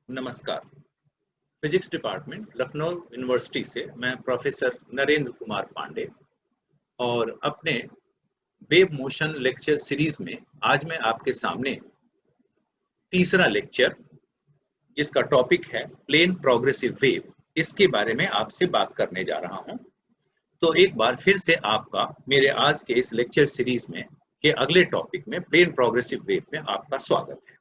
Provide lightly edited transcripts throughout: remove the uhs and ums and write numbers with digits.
नमस्कार। Physics department Lucknow university से मैं प्रोफेसर नरेंद्र कुमार पांडे और अपने वेव मोशन लेक्चर सीरीज में आज मैं आपके सामने तीसरा लेक्चर, जिसका टॉपिक है प्लेन प्रोग्रेसिव वेव, इसके बारे में आपसे बात करने जा रहा हूं। तो एक बार फिर से आपका मेरे आज के इस लेक्चर सीरीज में के अगले टॉपिक में प्लेन प्रोग्रेसिव वेव में आपका स्वागत है।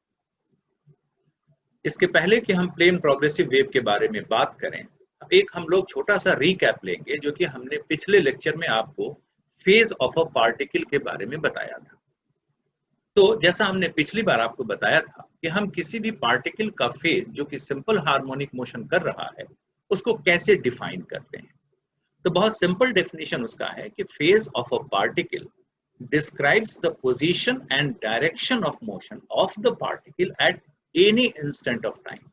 इसके पहले कि हम प्लेन प्रोग्रेसिव वेव के बारे में बात करें, एक हम लोग छोटा सा रीकैप लेंगे जो कि हमने पिछले लेक्चर में आपको फेज ऑफ अ पार्टिकल के बारे में बताया था। तो जैसा हमने पिछली बार आपको बताया था कि हम किसी भी पार्टिकल का फेज जो कि सिंपल हार्मोनिक मोशन कर रहा है उसको कैसे डिफाइन करते हैं। तो बहुत सिंपल डेफिनेशन उसका है कि phase of a particle describes the position and direction of motion of the particle at any instant of time।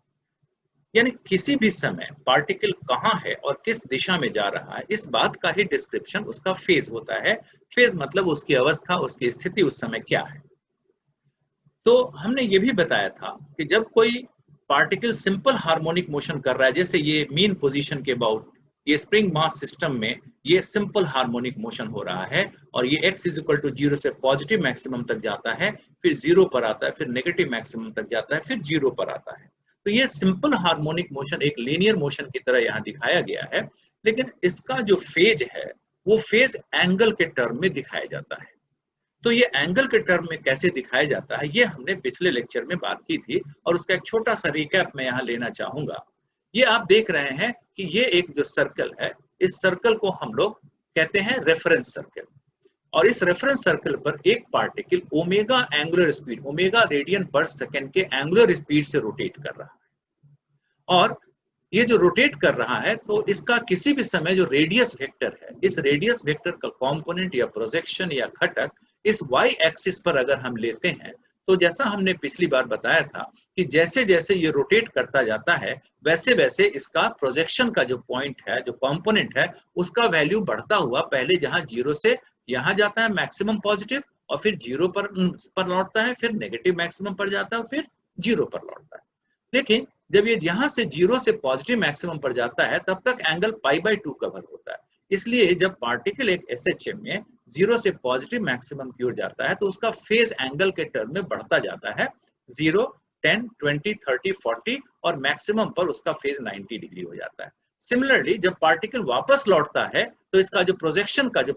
यानी किसी भी समय पार्टिकल कहाँ है और किस दिशा में जा रहा है, इस बात का ही डिस्क्रिप्शन उसका फेज होता है। फेज मतलब उसकी अवस्था, उसकी स्थिति उस समय क्या है। तो हमने ये भी बताया था कि जब कोई पार्टिकल सिंपल हार्मोनिक मोशन कर रहा है, जैसे ये मीन पोजीशन के अबाउट, ये स्प्रिंग मास सिस्टम में ये सिंपल हार्मोनिक मोशन हो रहा है और ये x इज इक्वल टू 0 से पॉजिटिव मैक्सिमम तक जाता है, फिर 0 पर आता है, फिर नेगेटिव मैक्सिमम तक जाता है, फिर 0 पर आता है। तो ये सिंपल हार्मोनिक मोशन एक लीनियर मोशन की तरह यहाँ दिखाया गया है, लेकिन इसका जो फेज है वो फेज एंगल के टर्म में दिखाया जाता है। तो ये एंगल के टर्म में कैसे दिखाया जाता है ये हमने पिछले लेक्चर में बात की थी और उसका एक छोटा सा रिकैप मैं यहाँ लेना चाहूंगा। ये आप देख रहे हैं कि ये एक जो सर्कल है, इस सर्कल को हम लोग कहते हैं रेफरेंस सर्कल, और इस रेफरेंस सर्कल पर एक particle omega angular speed, omega radian पर सेकेंड के एंगुलर स्पीड से रोटेट कर रहा है। और ये जो रोटेट कर रहा है तो इसका किसी भी समय जो रेडियस वेक्टर है, इस रेडियस वेक्टर का कंपोनेंट या प्रोजेक्शन या घटक इस y एक्सिस पर अगर हम लेते हैं, तो जैसा हमने पिछली बार बताया था कि जैसे जैसे ये रोटेट करता जाता है वैसे वैसे इसका प्रोजेक्शन का जो पॉइंट है, जो कंपोनेंट है, उसका वैल्यू बढ़ता हुआ पहले जहां 0 से यहां जाता है मैक्सिमम पॉजिटिव, और फिर 0 पर लौटता है, फिर नेगेटिव मैक्सिमम पर जाता है, फिर 0 पर लौटता है। लेकिन जब ये यहां से 0 से पॉजिटिव मैक्सिमम पर जाता है तब तक एंगल π/2 कवर होता है। इसलिए जब पार्टिकल एक SHM में 0 से पॉजिटिव मैक्सिमम की ओर जाता है तो उसका फेज एंगल के टर्म में बढ़ता जाता है, 0, 10, 20, 30, 40 और मैक्सिमम पर उसका फेज 90 डिग्री हो जाता है। सिमिलरली जब पार्टिकल वापस लौटता है तो इसका जो प्रोजेक्शन का जो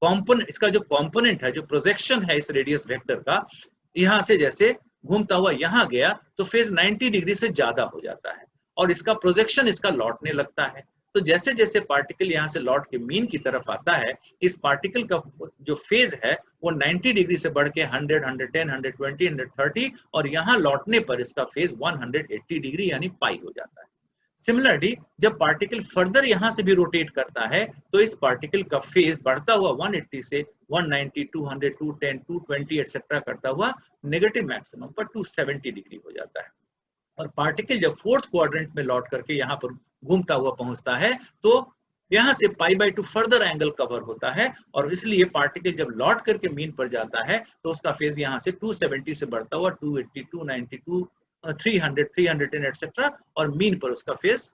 कॉम्पोनेंट, इसका जो कॉम्पोनेंट है, जो प्रोजेक्शन है इस रेडियस वेक्टर का, यहां से जैसे घूमता हुआ यहां गया तो फेज 90 डिग्री से ज्यादा हो जाता है और इसका प्रोजेक्शन इसका लौटने लगता है। तो जैसे जैसे पार्टिकल यहां से लौट के मीन की तरफ आता है, इस पार्टिकल का जो फेज है वो 90 डिग्री से बढ़ के 100, 110, 120, 130 और यहां लौटने पर इसका फेज 180 डिग्री यानी पाई हो जाता है। सिमिलरली जब पार्टिकल फर्दर यहां से भी रोटेट करता है तो इस पार्टिकल का फेज बढ़ता हुआ 180 से 190, 200, 210, 220 एक्सेट्रा करता हुआ नेगेटिव मैक्सिमम पर 270 डिग्री हो जाता है। और पार्टिकल जब फोर्थ क्वाड्रेंट में लौट करके यहाँ पर घूमता हुआ पहुंचता है तो यहाँ से π/2 फर्दर एंगल कवर होता है और इसलिए पार्टिकल जब लौट करके मीन पर जाता है तो उसका फेज यहाँ से 270 से बढ़ता हुआ 280, 292, 300, 310 एक्सेट्रा और मीन पर उसका फेज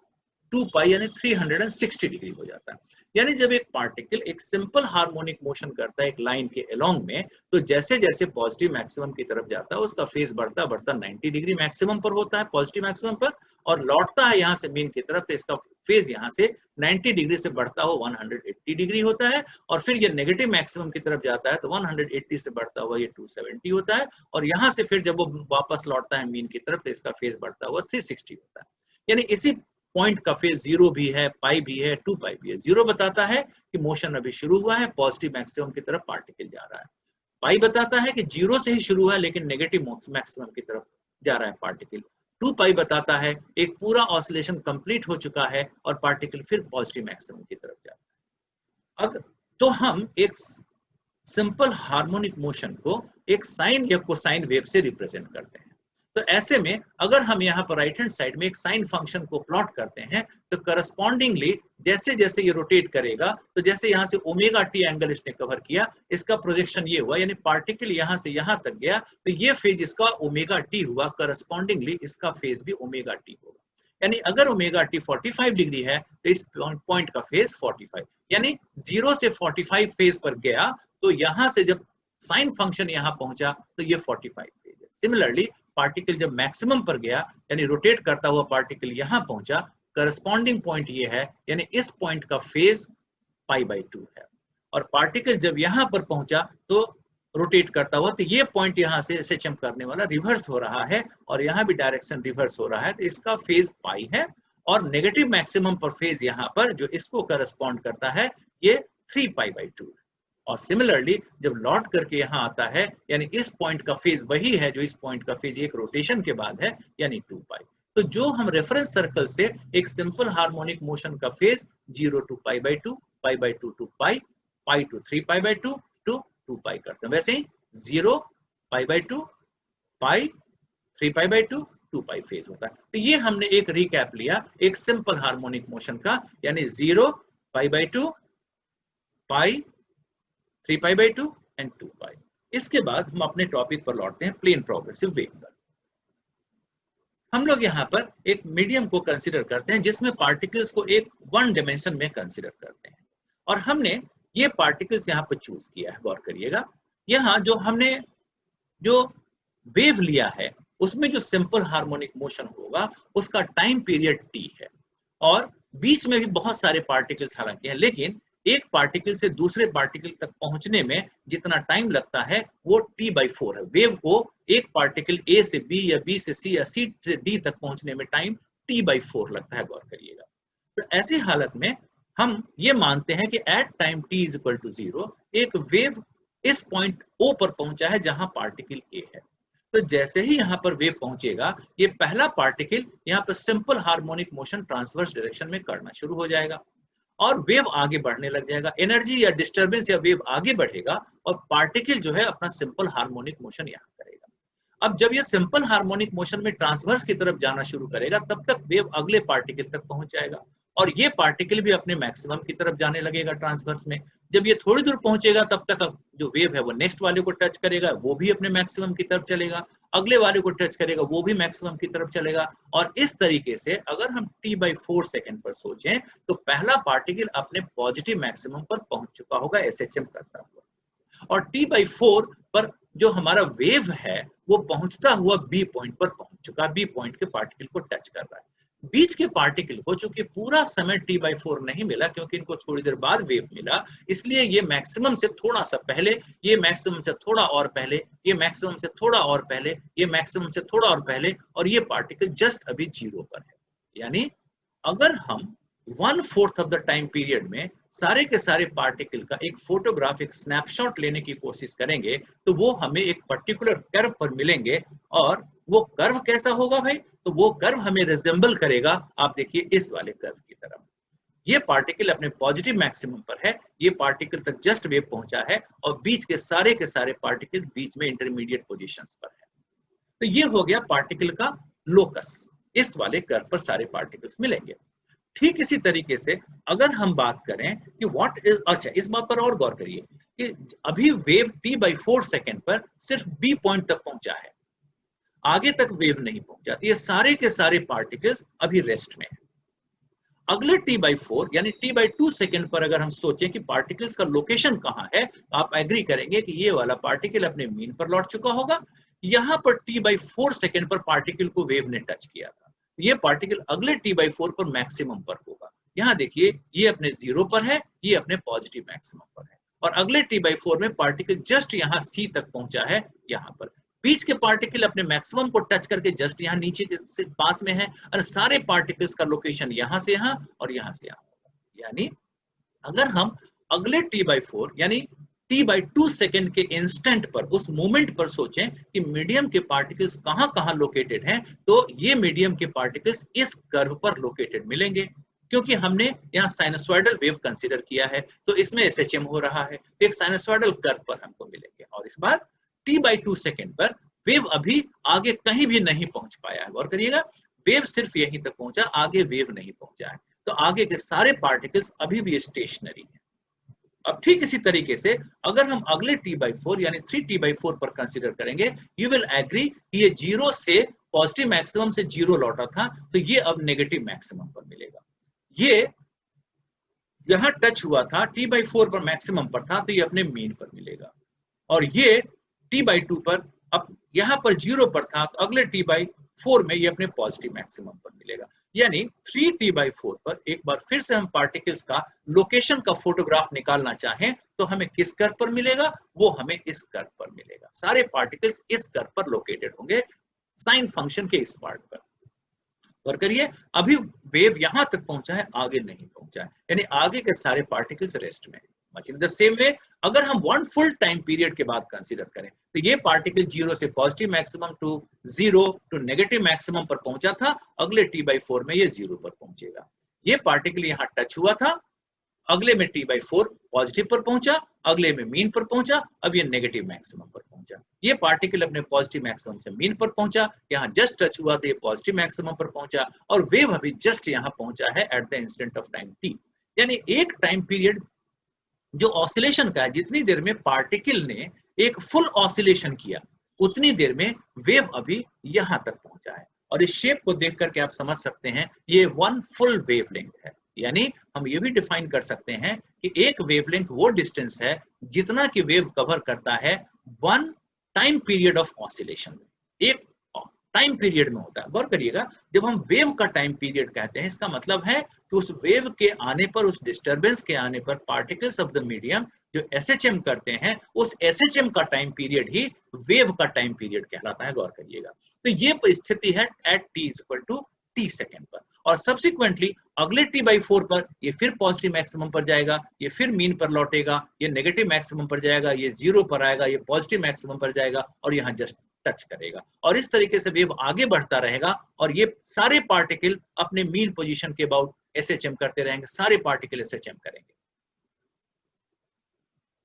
2π यानी 360 डिग्री हो जाता है। यानी जब एक पार्टिकल एक सिंपल हार्मोनिक मोशन करता है एक लाइन के अलोंग में, तो जैसे जैसे पॉजिटिव मैक्सिमम की तरफ जाता है उसका फेज बढ़ता बढ़ता 90 डिग्री मैक्सिमम पर होता है, पॉजिटिव मैक्सिमम पर, और लौटता है यहाँ से मीन की तरफ तो इसका फेज यहाँ से 90 डिग्री से बढ़ता हुआ 180 डिग्री होता है और फिर ये नेगेटिव मैक्सिमम की तरफ जाता है तो 180 से बढ़ता हुआ ये 270 होता है और यहाँ से फिर जब वो वापस लौटता है मीन की तरफ तो इसका फेज बढ़ता हुआ 360 होता है। यानी इसी पॉइंट का फेज 0 भी है, पाई भी है, 2π भी है। 0 बताता है कि मोशन अभी शुरू हुआ है, पॉजिटिव मैक्सिमम की तरफ पार्टिकल जा रहा है। पाई बताता है कि 0 से ही शुरू हुआ है लेकिन नेगेटिव मैक्सिमम की तरफ जा रहा है पार्टिकल। 2π बताता है एक पूरा ऑसिलेशन कंप्लीट हो चुका है और पार्टिकल फिर पॉजिटिव मैक्सिमम की तरफ जा रहा है। अब तो हम एक सिंपल हार्मोनिक मोशन को एक साइन या कोसाइन वेव से रिप्रेजेंट करते हैं। तो ऐसे में अगर हम यहाँ पर राइट हैंड साइड में एक साइन फंक्शन को प्लॉट करते हैं तो करस्पॉन्डिंगली जैसे जैसे ये रोटेट करेगा, तो जैसे यहाँ से ओमेगा टी एंगल इसने कवर किया, इसका प्रोजेक्शन ये हुआ, यानी पार्टिकल यहाँ से यहाँ तक गया तो ये फेज इसका ओमेगा टी हुआ, करस्पॉन्डिंगली इसका फेज भी ओमेगा टी होगा। यानी अगर ओमेगा टी 45 डिग्री है तो इस पॉइंट का फेज 45, यानी 0 से 45 फेज पर गया तो यहां से जब साइन फंक्शन यहां पहुंचा तो ये 45 फेज है। सिमिलरली पार्टिकल जब मैक्सिमम पर गया यानी रोटेट करता हुआ पार्टिकल यहां पहुंचा, करस्पॉन्डिंग पॉइंट ये है, यानी इस पॉइंट का फेज π/2 है। और पार्टिकल जब यहां पर पहुंचा तो रोटेट करता हुआ तो ये पॉइंट यहां से SHM करने वाला रिवर्स हो रहा है और यहां भी डायरेक्शन रिवर्स हो रहा है, तो इसका फेज पाई है। और नेगेटिव मैक्सिमम पर फेज यहां पर जो इसको करस्पॉन्ड करता है ये 3π/2 है। और सिमिलरली जब लौट करके यहाँ आता है यानी इस पॉइंट का फेज वही है जो इस पॉइंट का फेज एक रोटेशन के बाद है, यानी 2π। तो जो हम रेफरेंस सर्कल से एक सिंपल हार्मोनिक मोशन का phase 0 to π/2, π/2 to π, π to 3π/2 to 2π करते हैं, वैसे ही 0 π/2 π 3π/2 2π फेज होता है। तो ये हमने एक रिकैप लिया एक सिंपल हार्मोनिक मोशन का, यानी 0 π/2 π 3π/2 एंड 2π। इसके बाद हम अपने टॉपिक पर लौटते हैं, प्लेन प्रोग्रेसिव वेव पर। हम लोग यहाँ पर एक मीडियम को कंसीडर करते हैं जिसमें पार्टिकल्स को एक वन डायमेंशन में कंसीडर करते हैं, और हमने ये पार्टिकल्स यहाँ पर चूज किया है। गौर करिएगा, यहाँ जो हमने जो वेव लिया है उसमें जो सिंपल हार्मोनिक मोशन होगा उसका टाइम पीरियड t है, और बीच में भी बहुत सारे पार्टिकल्स हालांकि हैं, लेकिन एक पार्टिकल से दूसरे पार्टिकल तक पहुंचने में जितना टाइम लगता है वो t/4 है। वेव को एक पार्टिकल A से B या B से C या C से D तक पहुंचने में टाइम t/4 लगता है। गौर करिएगा, तो ऐसी हालत में हम ये मानते हैं कि एट टाइम t = 0 एक वेव इस पॉइंट O पर पहुंचा है जहां पार्टिकल A है। तो जैसे ही यहाँ पर वेव पहुंचेगा ये पहला पार्टिकल यहाँ पर simple harmonic motion transverse direction में करना शुरू हो जाएगा और वेव आगे बढ़ने लग जाएगा। एनर्जी या डिस्टर्बेंस या वेव आगे बढ़ेगा और पार्टिकल जो है अपना सिंपल हार्मोनिक मोशन यहाँ करेगा। अब जब ये सिंपल हार्मोनिक मोशन में ट्रांसवर्स की तरफ जाना शुरू करेगा तब तक वेव अगले पार्टिकल तक पहुंच जाएगा और ये पार्टिकल भी अपने मैक्सिमम की तरफ जाने लगेगा ट्रांसवर्स में। जब ये थोड़ी दूर पहुंचेगा तब तक जो वेव है वो नेक्स्ट वाले को टच करेगा, वो भी अपने मैक्सिमम की तरफ चलेगा, अगले वाले को टच करेगा, वो भी मैक्सिमम की तरफ चलेगा। और इस तरीके से अगर हम t/4 सेकेंड पर सोचें तो पहला पार्टिकल अपने पॉजिटिव मैक्सिमम पर पहुंच चुका होगा SHM करता हुआ, और t/4 पर जो हमारा वेव है वो पहुंचता हुआ B पॉइंट पर पहुंच चुका, B पॉइंट के पार्टिकल को टच कर रहा है। बीच के पार्टिकल को चूंकि पूरा समय t/4 नहीं मिला क्योंकि इनको थोड़ी देर बाद वेव मिला, इसलिए ये मैक्सिमम से थोड़ा सा पहले, ये मैक्सिमम से थोड़ा और पहले, ये मैक्सिमम से थोड़ा और पहले, ये मैक्सिमम से थोड़ा और पहले, और ये पार्टिकल जस्ट अभी 0 पर है। यानी अगर हम 1/4 ऑफ द टाइम पीरियड में सारे के सारे पार्टिकल का एक फोटोग्राफिक स्नैपशॉट लेने की कोशिश करेंगे तो वो हमें एक पर्टिकुलर कर्व पर मिलेंगे। और वो कर्व कैसा होगा भाई, तो वो कर्व हमें रिजेंबल करेगा, आप देखिए इस वाले कर्व की तरफ। ये पार्टिकल अपने पॉजिटिव मैक्सिमम पर है, ये पार्टिकल तक जस्ट वेव पहुंचा है और बीच के सारे पार्टिकल्स बीच में इंटरमीडिएट पोजीशंस पर है। तो ये हो गया पार्टिकल का लोकस, इस वाले कर्व पर सारे पार्टिकल्स मिलेंगे। ठीक इसी तरीके से अगर हम बात करें कि व्हाट इज, अच्छा इस बात पर और गौर करिए कि अभी वेव t/4 सेकेंड पर सिर्फ B पॉइंट तक पहुंचा है, आगे तक वेव नहीं पहुंचा, ये सारे के सारे पार्टिकल्स अभी रेस्ट में है। अगले t/4 यानी t/2 सेकेंड पर अगर हम सोचें कि पार्टिकल्स का लोकेशन कहां है, तो आप एग्री करेंगे कि ये वाला पार्टिकल अपने मीन पर लौट चुका होगा। यहां पर t/4 सेकेंड पर पार्टिकल को वेव ने टच किया था, ये पार्टिकल अगले t/4 पर मैक्सिमम पर होगा। यहाँ देखिए ये अपने 0 पर है, ये अपने पॉजिटिव मैक्सिमम पर है, और अगले t/4 में पार्टिकल जस्ट यहाँ C तक पहुंचा है। यहाँ पर बीच के पार्टिकल अपने मैक्सिमम को टच करके जस्ट यहाँ नीचे से पास में है, और सारे पार्टिकल्स का लोकेशन यहाँ से यहाँ और यहाँ से यहाँ। यानी अगर हम अगले t/4 यानी t/2 सेकेंड के इंस्टेंट पर, उस मोमेंट पर सोचें कि मीडियम के पार्टिकल्स कहां कहां लोकेटेड हैं, तो ये मीडियम के पार्टिकल्स इस कर्व पर लोकेटेड मिलेंगे। क्योंकि हमने यहाँ साइनसॉइडल वेव कंसीडर किया है तो इसमें SHM हो रहा है, तो एक साइनसॉइडल कर्व पर हमको मिलेंगे। और इस बार t/2 सेकेंड पर वेव अभी आगे कहीं भी नहीं पहुंच पाया है। गौर करिएगा, वेव सिर्फ यहीं तक पहुंचा, आगे वेव नहीं पहुंचा है। तो आगे के सारे पार्टिकल्स अभी भी स्टेशनरी हैं। अब ठीक इसी तरीके से अगर हम अगले t/4 यानी 3t/4 पर कंसीडर करेंगे, यू विल एग्री कि ये 0 से पॉजिटिव मैक्सिमम से 0 लौटा था, तो ये अब नेगेटिव मैक्सिमम पर मिलेगा। ये जहां टच हुआ था t/4 पर मैक्सिमम पर था, तो ये अपने मीन पर मिलेगा। और ये t/2 पर, अब यहां पर 0 पर था, तो अगले t/4 में ये अपने पॉजिटिव मैक्सिमम पर मिलेगा। यानी 3t/4 पर एक बार फिर से हम पार्टिकल्स का लोकेशन का फोटोग्राफ निकालना चाहें तो हमें किस कर्व पर मिलेगा? वो हमें इस कर्व पर मिलेगा। सारे पार्टिकल्स इस कर्व पर लोकेटेड होंगे, साइन फंक्शन के इस पार्ट पर। और करिए, अभी वेव यहां तक पहुंचा है, आगे नहीं पहुंचा है, यानी आगे के सारे पार्टिकल्स रेस्ट में। Much in the same way अगर हम वन फुल टाइम पीरियड के बाद कंसीडर करें, तो ये पार्टिकल 0 से positive maximum to 0 to negative maximum पर पहुंचा था, अगले t/4 में ये 0 पर पहुंचेगा। ये पार्टिकल यहां टच हुआ था, अगले में t/4 पॉजिटिव पर पहुंचा, अगले में मीन पर पहुंचा, अब ये नेगेटिव मैक्सिमम पर पहुंचा। ये पार्टिकल अपने पॉजिटिव मैक्सिमम से मीन पर पहुंचा, यहां जस्ट टच हुआ तो ये पॉजिटिव मैक्सिमम पर पहुंचा, और वेव अभी जस्ट यहां पहुंचा है at the instant of time t। यानी एक टाइम पीरियड जो ऑसिलेशन का है, जितनी देर में पार्टिकल ने एक फुल ऑसिलेशन किया, उतनी देर में वेव अभी यहां तक पहुंचा है। और इस शेप को देख करके आप समझ सकते हैं ये वन फुल वेवलेंथ है। यानी हम ये भी डिफाइन कर सकते हैं कि एक वेवलेंथ वो डिस्टेंस है जितना कि वेव कवर करता है one time period of oscillation. एक टाइम पीरियड में होता है। गौर करिएगा, जब हम वेव का टाइम पीरियड कहते हैं, इसका मतलब है कि उस वेव के आने पर, उस डिस्टर्बेंस के आने पर पार्टिकल्स ऑफ द मीडियम जो SHM करते हैं, उस SHM का टाइम पीरियड ही वेव का टाइम पीरियड कहलाता है। गौर करिएगा, तो ये स्थिति है एट t = t सेकेंड पर, और सब्सिक्वेंटली अगले t/4 पर ये फिर पॉजिटिव मैक्सिमम पर जाएगा, ये फिर मीन पर लौटेगा, ये नेगेटिव मैक्सिमम पर जाएगा, ये 0 पर आएगा, ये पॉजिटिव मैक्सिमम पर जाएगा, और यहाँ जस्ट टच करेगा। और इस तरीके से वेव आगे बढ़ता रहेगा, और ये सारे पार्टिकल अपने मीन पोजीशन के अबाउट SHM करते रहेंगे, सारे पार्टिकल SHM करेंगे।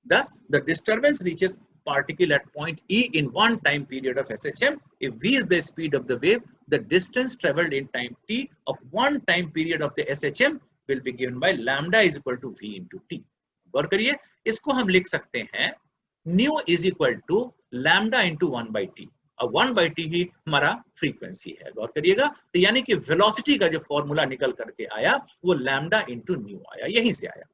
Thus, the disturbance reaches particle at point E in one time period of SHM. If v is the speed of the wave, the distance traveled in time t of one time period of the SHM will be given by lambda is equal to v into t. गौर करिए, इसको हम लिख सकते हैं nu is equal to lambda into 1/t। अब 1/t ही हमारा frequency है। गौर करिएगा, तो यानी कि वेलोसिटी का जो फॉर्मूला निकल करके आया वो लैम्डा इंटू न्यू आया, यहीं से आया।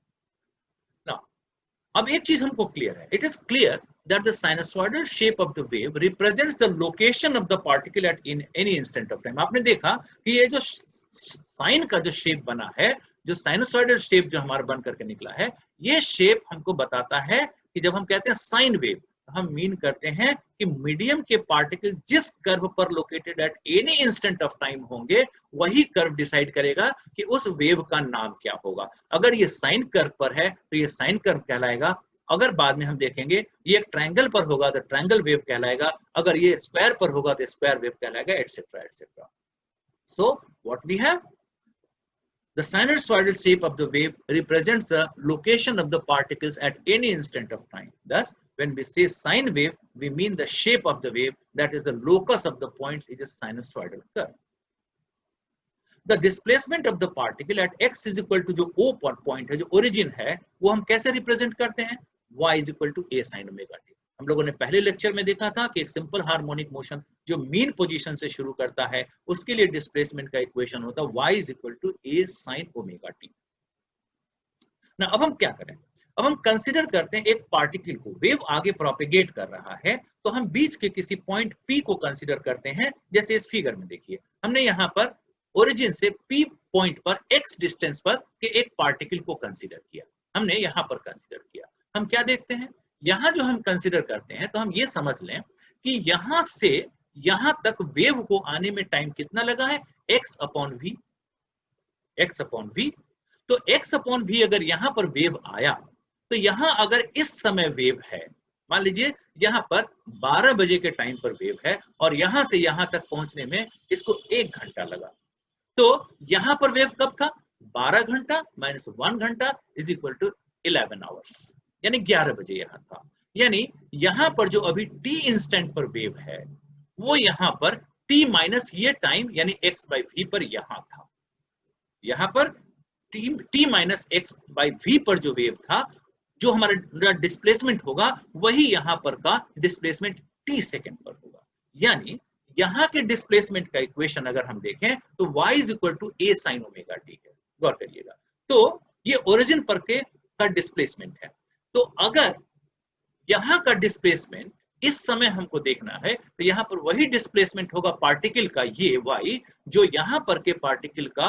अब एक चीज हमको क्लियर है, it is clear that the sinusoidal shape of the wave represents the location of the particle eight in any instant of time. आपने देखा कि ये जो साइन का जो शेप बना है, जो साइनसॉइडल शेप जो हमारा बन करके निकला है, ये शेप हमको बताता है कि जब हम कहते हैं साइन वेव, हम मीन करते हैं कि मीडियम के पार्टिकल जिस कर्व पर located at any instant of time होंगे, वही कर्व डिसाइड करेगा कि उस वेव का नाम क्या होगा। अगर ये साइन कर्व पर है तो ये साइन कर्व कहलाएगा, अगर बाद में हम देखेंगे ये एक ट्रायंगल पर होगा तो ट्रायंगल वेव कहलाएगा, अगर ये स्क्वायर पर होगा तो स्क्वायर वेव कहलाएगा, etcetera etcetera. So what we have, the sinusoidal shape of the wave represents the location of the particles at any instant of time. Thus, when we say sine wave, we mean the shape of the wave, that is the locus of the points is a sinusoidal curve. The displacement of the particle at x is equal to जो O point है, जो origin है, वो हम कैसे represent करते हैं? y is equal to a sin omega t। हम लोगों ने पहले लेक्चर में देखा था कि एक सिंपल हार्मोनिक मोशन जो मीन पोजीशन से शुरू करता है, उसके लिए डिस्प्लेसमेंट का इक्वेशन होता है y is equal to a sin omega t। ना अब हम क्या करें, अब हम कंसीडर करते हैं एक पार्टिकल को, वेव आगे प्रोपेगेट कर रहा है, तो हम बीच के किसी पॉइंट P को कंसीडर करते हैं। जैसे इस फिगर में देखिए, हमने यहाँ पर ओरिजिन से P पॉइंट पर x डिस्टेंस पर के एक पार्टिकल को कंसीडर किया, हमने यहाँ पर कंसीडर किया। हम क्या देखते हैं, यहाँ जो हम कंसीडर करते हैं, तो हम ये समझ लें कि यहाँ से यहाँ तक वेव को आने में टाइम कितना लगा है, x अपॉन v। तो x अपॉन v अगर यहाँ पर वेव आया, तो यहाँ अगर इस समय वेव है, मान लीजिए यहाँ पर 12 बजे के टाइम पर वेव है, और यहाँ से यहाँ तक पहुंचने में इसको 1 घंटा लगा, तो यहाँ पर वेव कब था, 12 घंटा माइनस 1 घंटा इज इक्वल टू 11 आवर्स, यानी 11 बजे यहाँ था। यानी यहाँ पर जो अभी t इंस्टेंट पर वेव है, वो यहां पर t माइनस ये टाइम यानी x बाई v पर यहां था। यहां पर t minus x by v पर जो वेव था, जो हमारा डिस्प्लेसमेंट होगा वही यहां पर का डिस्प्लेसमेंट t सेकेंड पर होगा। यानी यहां के डिस्प्लेसमेंट का इक्वेशन अगर हम देखें तो y is equal to a sine omega t है। गौर करिएगा, तो ये ओरिजिन पर के का डिस्प्लेसमेंट है। तो अगर यहां का डिस्प्लेसमेंट इस समय हमको देखना है तो यहां पर वही डिस्प्लेसमेंट होगा पार्टिकल का ये y, जो यहां पर के पार्टिकल का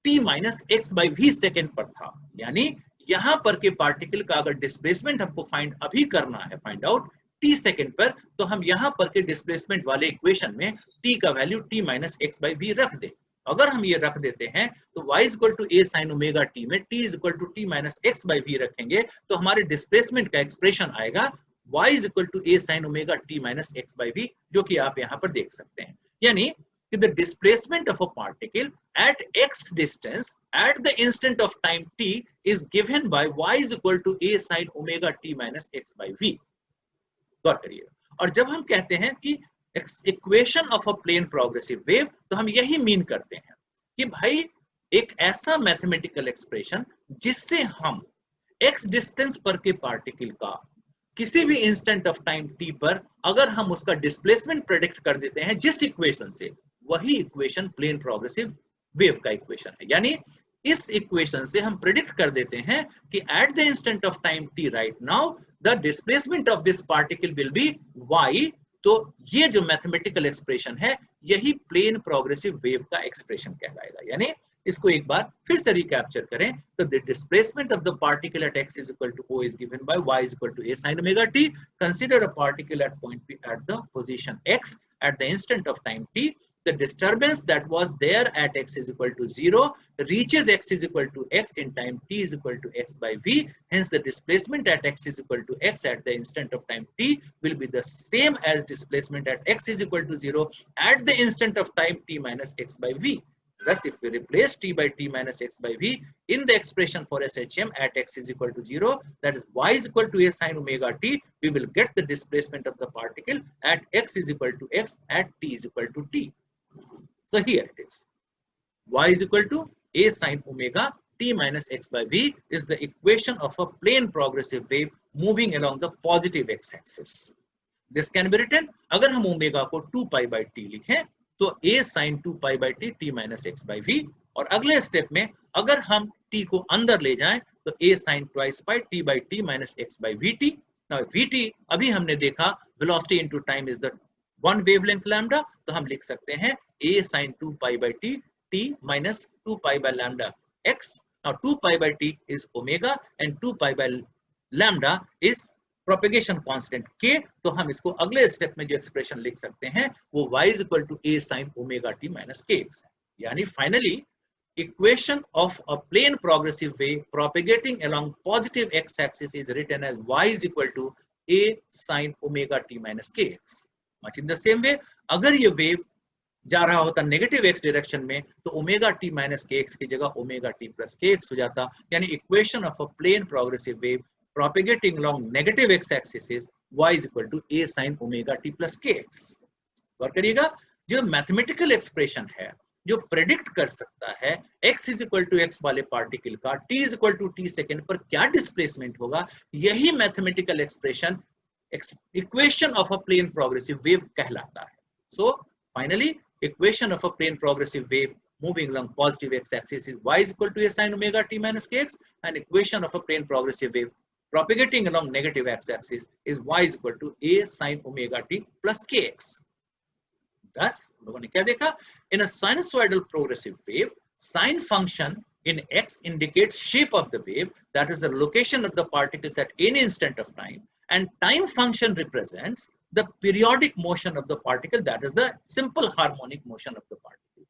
t minus x by v second पर था। यानी यहां पर के पार्टिकल का अगर डिस्प्लेसमेंट हमको फाइंड अभी करना है, फाइंड आउट t सेकेंड पर, तो हम यहां पर के डिस्प्लेसमेंट वाले इक्वेशन में t का value t minus x by v रख दे। अगर हम ये रख देते हैं तो y is equal to a sine omega t में t is equal to t minus x by v रखेंगे तो हमारे डिस्प्लेसमेंट का एक्सप्रेशन आएगा y is equal to a sine omega t minus x by v, जो कि आप यहां पर देख सकते हैं। यानी the displacement of a particle at x distance at the instant of time t is given by y is equal to a sin omega t minus x by v। गौर करिए, और जब हम कहते हैं कि equation of a plane progressive wave, तो हम यही मीन करते हैं कि भाई एक ऐसा मैथमेटिकल एक्सप्रेशन जिससे हम x डिस्टेंस पर के पार्टिकल का किसी भी इंस्टेंट ऑफ टाइम t पर अगर हम उसका डिस्प्लेसमेंट प्रेडिक्ट कर देते हैं जिस इक्वेशन से, वही इक्वेशन प्लेन प्रोग्रेसिव वेव का इक्वेशन है। यानी इस इक्वेशन से हम प्रेडिक्ट कर देते हैं कि at the instant of time t right now the displacement of this particle will be y। तो ये जो मैथमेटिकल एक्सप्रेशन है यही प्लेन प्रोग्रेसिव वेव का एक्सप्रेशन कहलाएगा। यानी इसको एक बार फिर से रिकैप्चर करें तो the displacement of the particle at x is equal to o is given by y is equal to a sin omega t। Consider a particle at point p at the position x at the instant of time t। The disturbance that was there at x is equal to 0 reaches x is equal to x in time t is equal to x by v. Hence the displacement at x is equal to x at the instant of time t will be the same as displacement at x is equal to 0 at the instant of time t minus x by v. Thus, if we replace t by t minus x by v in the expression for SHM at x is equal to 0, that is y is equal to a sin omega t, we will get the displacement of the particle at x is equal to x at t is equal to t. So here it is, y is equal to a sin omega t minus x by v is the equation of a plane progressive wave moving along the positive x-axis. This can be written, अगर हम omega को 2 pi by t लिखें तो a sin 2 pi by t t minus x by v, और अगले step में अगर हम t को अंदर ले जाएं तो a sin twice pi t by t minus x by vt। Now vt अभी हमने देखा velocity into time is the one wavelength lambda, तो हम लिख सकते हैं a sin 2 pi by t t minus 2 pi by lambda x। Now 2 pi by t is omega and 2 pi by lambda is propagation constant k। तो हम इसको अगले step में जो एक्सप्रेशन लिख सकते हैं वो y is equal to a sin omega t minus kx है। यानी finally equation of a plane progressive wave propagating along positive x-axis is written as y is equal to a sin omega t minus kx। Much in the same way, अगर ये wave जा रहा होता negative x direction में तो omega t minus k x की जगह omega t plus k x हो जाता। यानी equation of a plane progressive wave propagating along negative x-axis is y is equal to a sin omega t plus kx। गौर करिएगा, जो mathematical expression है जो predict कर सकता है x is equal to x वाले पार्टिकल का t is equal to t second पर क्या डिस्प्लेसमेंट होगा, यही mathematical expression equation of a plane progressive wave कहलाता है। So finally equation of a plane progressive wave moving along positive x-axis is y is equal to a sin omega t minus kx, and equation of a plane progressive wave propagating along negative x-axis is y is equal to a sin omega t plus kx। Thus, लोगों ने क्या देखा, in a sinusoidal progressive wave, sin function in x indicates shape of the wave, that is the location of the particles at any instant of time, and time function represents the periodic motion of the particle, that is the simple harmonic motion of the particle।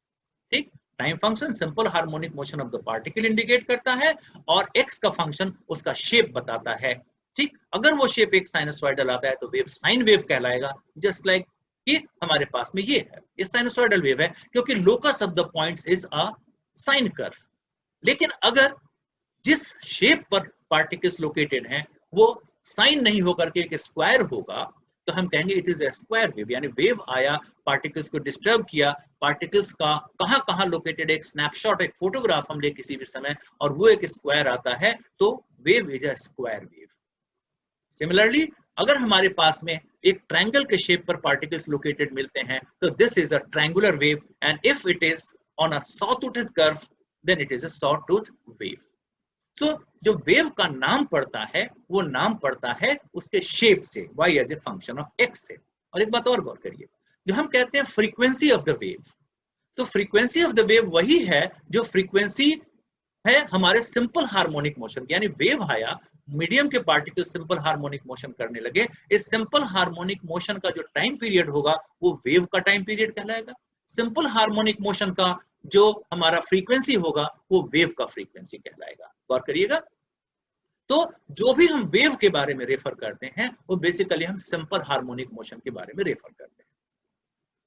ठीक, time function simple harmonic motion of the particle indicate करता है और x का function उसका shape बताता है। ठीक, अगर वो शेप एक साइनसॉइडल आता है तो वेव साइन वेव कहलाएगा, जस्ट लाइक कि हमारे पास में ये है, ये साइनसॉइडल वेव है क्योंकि locus of the points is a sine curve. लेकिन अगर जिस शेप पर पार्टिकल्स लोकेटेड हैं वो साइन नहीं होकर के एक स्क्वायर होगा तो हम कहेंगे it is a square wave, यानी वेव आया, पार्टिकल्स को डिस्टर्ब किया, पार्टिकल्स का कहां कहां लोकेटेड, एक स्नैपशॉट, एक फोटोग्राफ हम ले किसी भी समय और वो एक स्क्वायर आता है, तो wave is a square wave. Similarly अगर हमारे पास में एक ट्रायंगल के शेप पर पार्टिकल्स लोकेटेड मिलते हैं तो this is a triangular wave, and if it is on a sawtooth curve then it is a sawtooth wave. तो जो वेव का नाम पड़ता है वो नाम पड़ता है उसके शेप से, y as a function of x से। और एक बात और गौर करिए, जो हम कहते हैं फ्रीक्वेंसी ऑफ द वेव, तो फ्रीक्वेंसी ऑफ द वेव वही है जो फ्रीक्वेंसी है हमारे सिंपल हार्मोनिक मोशन, यानी वेव आया, मीडियम के पार्टिकल सिंपल हार्मोनिक मोशन करने लगे, इस सिंपल हार्मोनिक मोशन का जो टाइम पीरियड होगा वो वेव का टाइम पीरियड कहलाएगा। सिंपल हार्मोनिक मोशन का जो हमारा फ्रीक्वेंसी होगा वो वेव का फ्रीक्वेंसी कहलाएगा। गौर करिएगा, तो जो भी हम वेव के बारे में रेफर करते हैं वो बेसिकली हम सिंपल हार्मोनिक मोशन के बारे में रेफर करते हैं।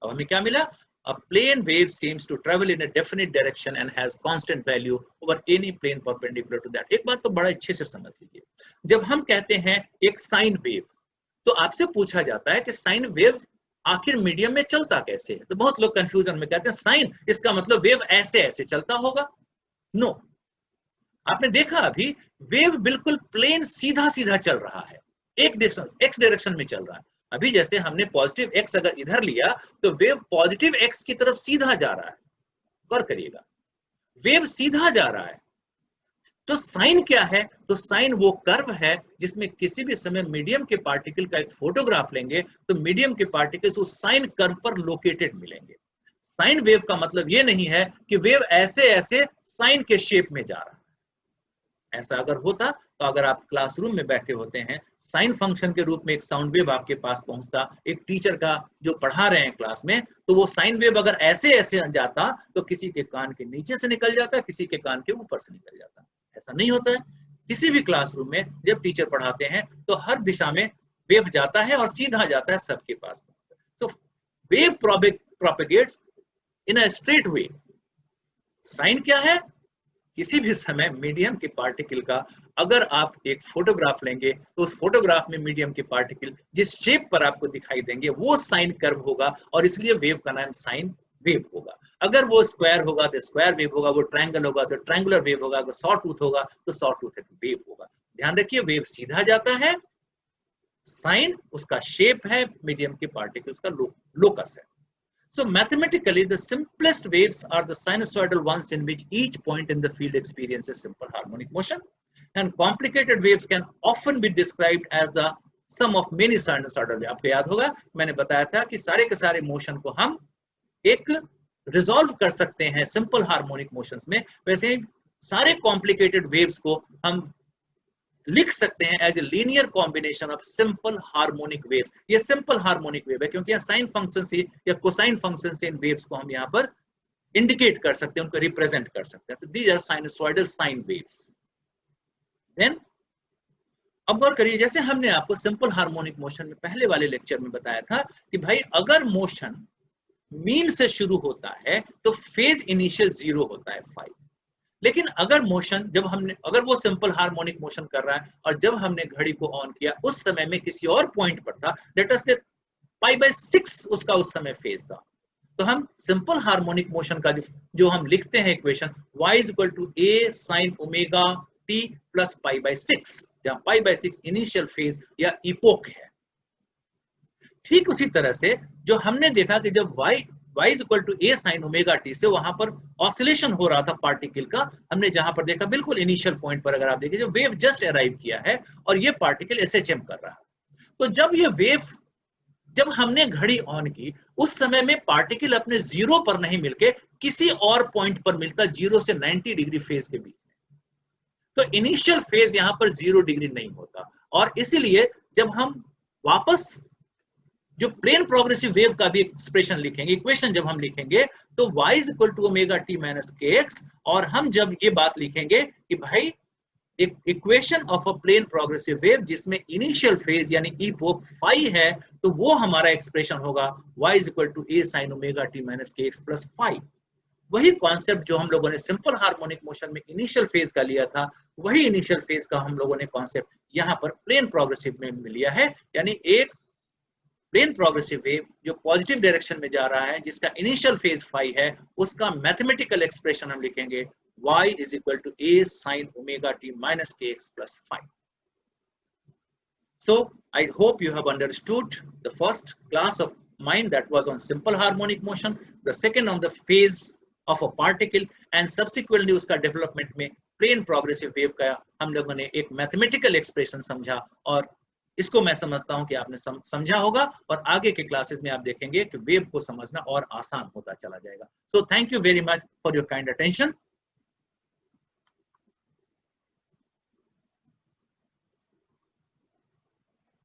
अब हमें क्या मिला, a plane wave seems to travel in a definite direction and has constant value over any plane perpendicular to that। एक बात तो बड़ा अच्छे से समझ लीजिए, जब हम कहते हैं एक साइन वेव, तो आपसे पूछा जाता है कि साइन वेव आखिर मीडियम में चलता कैसे है, तो बहुत लोग कंफ्यूजन में कहते हैं साइन इसका मतलब वेव ऐसे ऐसे चलता होगा। नो, आपने देखा अभी वेव बिल्कुल प्लेन सीधा सीधा चल रहा है, एक डिस्टेंस एक्स डायरेक्शन में चल रहा है। अभी जैसे हमने पॉजिटिव एक्स अगर इधर लिया तो वेव पॉजिटिव एक्स की तरफ सीधा जा रहा है। गौर करिएगा, वेव सीधा जा रहा है। तो साइन क्या है, तो साइन वो कर्व है जिसमें किसी भी समय मीडियम के पार्टिकल का एक फोटोग्राफ लेंगे तो मीडियम के पार्टिकल्स उस साइन कर्व पर लोकेटेड मिलेंगे। साइन वेव का मतलब ये नहीं है कि वेव ऐसे ऐसे साइन के शेप में जा रहा है। ऐसा अगर होता तो अगर आप क्लासरूम में बैठे होते हैं, साइन फंक्शन के रूप में एक साउंड वेव आपके पास पहुंचता, एक टीचर का जो पढ़ा रहे हैं क्लास में, तो वो साइन वेव अगर ऐसे ऐसे जाता तो किसी के कान के नीचे से निकल जाता, किसी के कान के ऊपर से निकल जाता। ऐसा नहीं होता है। किसी भी क्लासरूम में जब टीचर पढ़ाते हैं तो हर दिशा में वेव जाता है और सीधा जाता है सबके पास। So wave propagates in a straight way. Sine क्या है, किसी भी समय मीडियम के पार्टिकल का अगर आप एक फोटोग्राफ लेंगे तो उस फोटोग्राफ में मीडियम के पार्टिकल जिस शेप पर आपको दिखाई देंगे वो साइन कर्व होगा, और इसलिए वेव का नाम साइन वेव होगा। अगर वो स्क्वायर होगा तो स्क्वायर वेव होगा, वो ट्रायंगल होगा तो ट्रायंगुलर वेव होगा, अगर सॉ टूथ होगा तो सॉ टूथ वेव होगा। ध्यान रखिए, वेव सीधा जाता है, साइन उसका शेप है, मीडियम के पार्टिकल्स का लोकस है। So mathematically, the simplest waves are the sinusoidal ones in which each point in the field experiences simple harmonic motion, and complicated waves can often be described as the sum of many sinusoidal waves। आपको याद होगा मैंने बताया था कि सारे के सारे मोशन को हम एक रिजॉल्व कर सकते हैं सिंपल हार्मोनिक मोशंस में, वैसे ही सारे कॉम्प्लिकेटेड वेव्स को हम लिख सकते हैं as a linear combination of simple harmonic waves. ये सिंपल हार्मोनिक वेव है क्योंकि यहाँ साइन फंक्शन से या कोसाइन फंक्शन से इन वेव्स को हम यहाँ पर इंडिकेट कर सकते हैं, उनको रिप्रेजेंट कर सकते हैं। So these are sinusoidal sine waves. Then अब गौर करिए, जैसे हमने आपको सिंपल हार्मोनिक मोशन में पहले वाले लेक्चर में बताया था कि भाई अगर मोशन मीन से शुरू होता है तो फेज इनिशियल 0 होता है 5, लेकिन अगर मोशन जब हमने अगर वो सिंपल हार्मोनिक मोशन कर रहा है और जब हमने घड़ी को ऑन किया उस समय में किसी और पॉइंट पर था, लेट अस से π/6 उसका उस समय फेज था, तो हम सिंपल हार्मोनिक मोशन का जो हम लिखते हैं equation y = a sin omega t + π/6, जहां π/6 इनिशियल फेज या इपोक है। ठीक उसी तरह से जो हमने देखा कि जब y = a sin omega t से वहां पर ऑसिलेशन हो रहा था पार्टिकल का, हमने जहां पर देखा बिल्कुल इनिशियल पॉइंट पर अगर आप देखिए जो वेव जस्ट अराइव किया है और ये पार्टिकल SHM कर रहा है, तो जब ये वेव जब हमने घड़ी ऑन की उस समय में पार्टिकल अपने 0 पर नहीं मिलके किसी और पॉइंट पर मिलता, 0 से 90 डिग्री फेज के बीच में, तो इनिशियल फेज यहां पर 0 डिग्री नहीं होता। और इसीलिए जब हम वापस जो प्लेन प्रोग्रेसिव वेव का भी एक्सप्रेशन लिखेंगे, इक्वेशन जब हम लिखेंगे तो y = ओमेगा t - kx, और हम जब ये बात लिखेंगे कि भाई एक equation of a plane progressive wave जिसमें इनिशियल फेज यानी इपोक फाई है, तो वो हमारा एक्सप्रेशन होगा y = a sin omega t - kx + phi. वही कॉन्सेप्ट जो हम लोगों ने सिंपल हार्मोनिक मोशन में इनिशियल फेज का लिया था, वही इनिशियल फेज का हम लोगों ने कॉन्सेप्ट यहाँ पर प्लेन प्रोग्रेसिव में लिया है, यानी एक प्लेन प्रोग्रेसिव वेव जो पॉजिटिव डायरेक्शन में जा रहा है, जिसका इनिशियल फेज फाई है, उसका मैथमेटिकल एक्सप्रेशन हम लिखेंगे y is equal to a sin omega t minus kx plus phi. So I hope you have understood the first class of mine that was on simple harmonic motion, the second on the phase of a particle, and subsequently उसका development में plane progressive wave का हम लोगों ने एक mathematical expression समझा, और इसको मैं समझता हूं कि आपने समझा होगा, और आगे के क्लासेस में आप देखेंगे कि वेव को समझना और आसान होता चला जाएगा. So thank you very much for your kind attention.